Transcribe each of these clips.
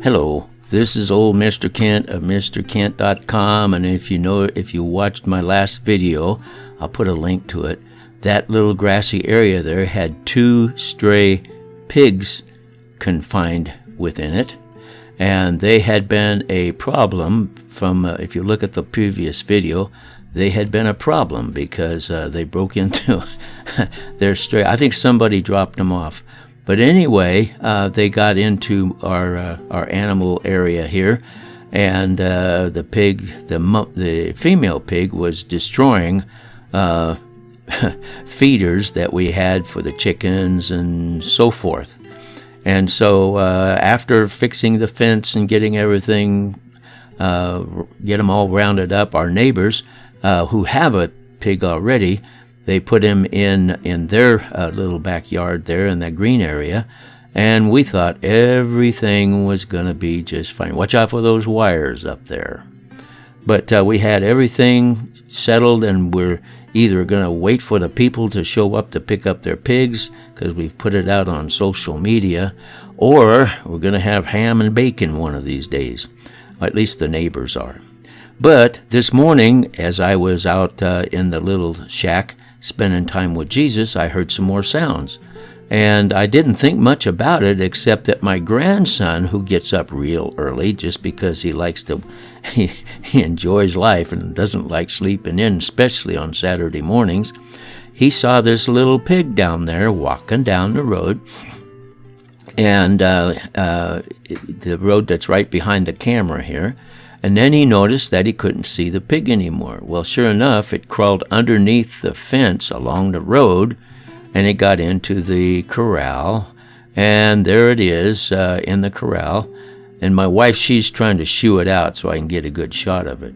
Hello, this is old Mr. Kent of MrKent.com, and if you watched my last video, I'll put a link to it. That little grassy area there had 2 stray pigs confined within it, and they had been a problem from, if you look at the previous video, they had been a problem because they broke into their stray. I think somebody dropped them off. But anyway, they got into our animal area here, and the female pig was destroying feeders that we had for the chickens and so forth. And so after fixing the fence and getting everything, get them all rounded up, our neighbors who have a pig already, they put him in their little backyard there in that green area, and we thought everything was going to be just fine. Watch out for those wires up there. But we had everything settled, and we're either going to wait for the people to show up to pick up their pigs, because we've put it out on social media, or we're going to have ham and bacon one of these days. At least the neighbors are. But this morning, as I was out in the little shack, spending time with Jesus, I heard some more sounds. And I didn't think much about it, except that my grandson, who gets up real early just because he likes to, he enjoys life and doesn't like sleeping in, especially on Saturday mornings, he saw this little pig down there walking down the road, and the road that's right behind the camera here. And then he noticed that he couldn't see the pig anymore. Well, sure enough, it crawled underneath the fence along the road, and it got into the corral. And there it is in the corral. And my wife, she's trying to shoo it out so I can get a good shot of it.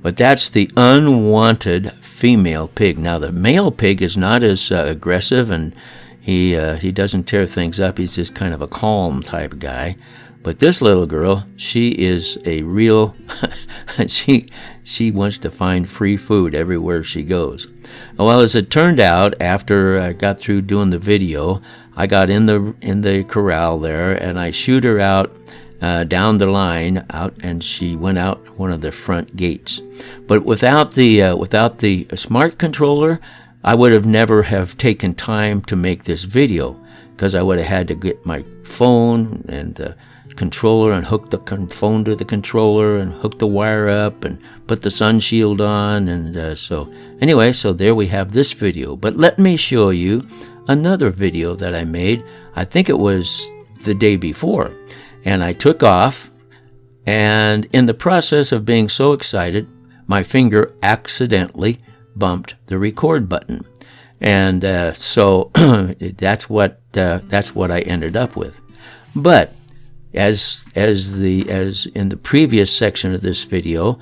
But that's the unwanted female pig. Now, the male pig is not as aggressive, and he doesn't tear things up. He's just kind of a calm type guy. But this little girl, she is a real, she wants to find free food everywhere she goes. Well, as it turned out, after I got through doing the video, I got in the corral there, and I shooed her out down the line out, and she went out one of the front gates. But without the Smart Controller, I would have never have taken time to make this video, because I would have had to get my phone and the controller and hook the phone to the controller and hook the wire up and put the sun shield on, and so anyway, so there we have this video. But let me show you another video that I made. I think it was the day before, and I took off, and in the process of being so excited, my finger accidentally bumped the record button, and so that's what I ended up with. But as in the previous section of this video,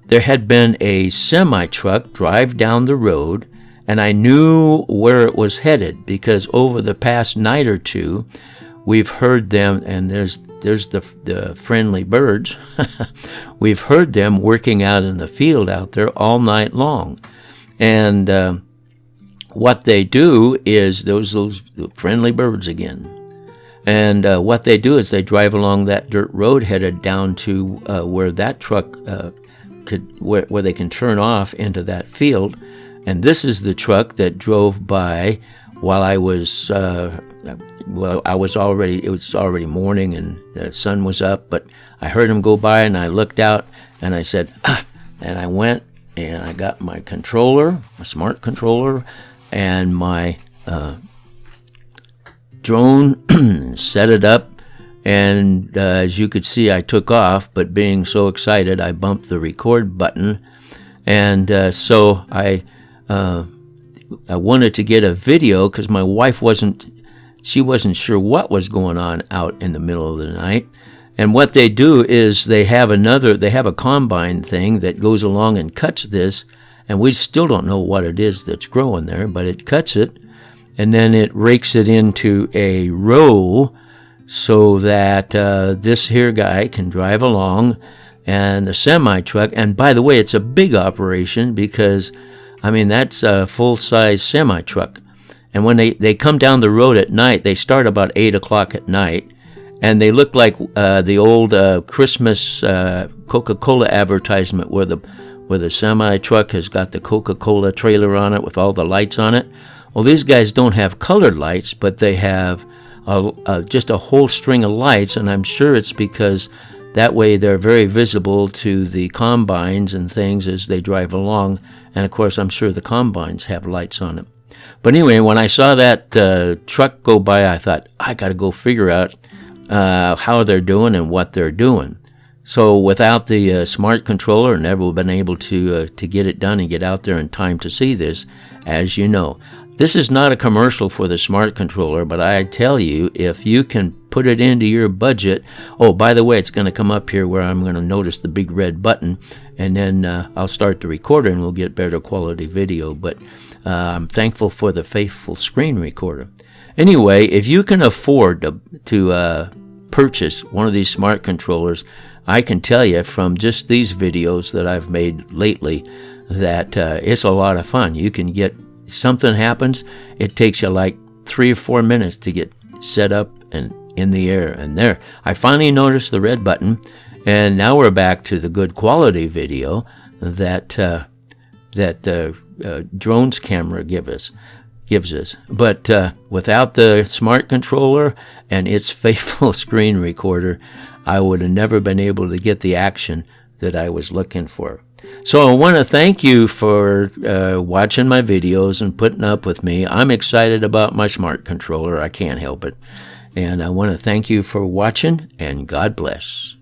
there had been a semi-truck drive down the road, and I knew where it was headed because over the past night or two, we've heard them, and there's the friendly birds. We've heard them working out in the field out there all night long, and what they do is those friendly birds again. And what they do is they drive along that dirt road headed down to where that truck where they can turn off into that field. And this is the truck that drove by while it was already morning and the sun was up, but I heard him go by, and I looked out, and I said, and I went and I got my controller, my Smart Controller, and my drone, set it up, and as you could see, I took off, but being so excited, I bumped the record button, and so I wanted to get a video because my wife wasn't sure what was going on out in the middle of the night. And what they do is they have a combine thing that goes along and cuts this, and we still don't know what it is that's growing there, but it cuts it, and then it rakes it into a row so that this here guy can drive along, and the semi-truck, and by the way, it's a big operation because, I mean, that's a full-size semi-truck. And when they come down the road at night, they start about 8 o'clock at night, and they look like the old Christmas Coca-Cola advertisement where the semi truck has got the Coca-Cola trailer on it with all the lights on it. Well, these guys don't have colored lights, but they have just a whole string of lights, and I'm sure it's because that way they're very visible to the combines and things as they drive along. And of course, I'm sure the combines have lights on them. But anyway, when I saw that truck go by, I thought, I got to go figure out how they're doing and what they're doing. So without the smart controller, I never been able to get it done and get out there in time to see this, as you know. This is not a commercial for the smart controller, but I tell you, if you can put it into your budget. Oh, by the way, it's going to come up here where I'm going to notice the big red button, and then I'll start the recorder and we'll get better quality video. But I'm thankful for the faithful screen recorder. Anyway, if you can afford to purchase one of these smart controllers, I can tell you from just these videos that I've made lately that it's a lot of fun. You can get, something happens, it takes you like 3 or 4 minutes to get set up and in the air. And there, I finally noticed the red button, and now we're back to the good quality video that the drone's camera gives us. But without the smart controller and its faithful screen recorder, I would have never been able to get the action that I was looking for. So I want to thank you for watching my videos and putting up with me. I'm excited about my smart controller. I can't help it. And I want to thank you for watching, and God bless.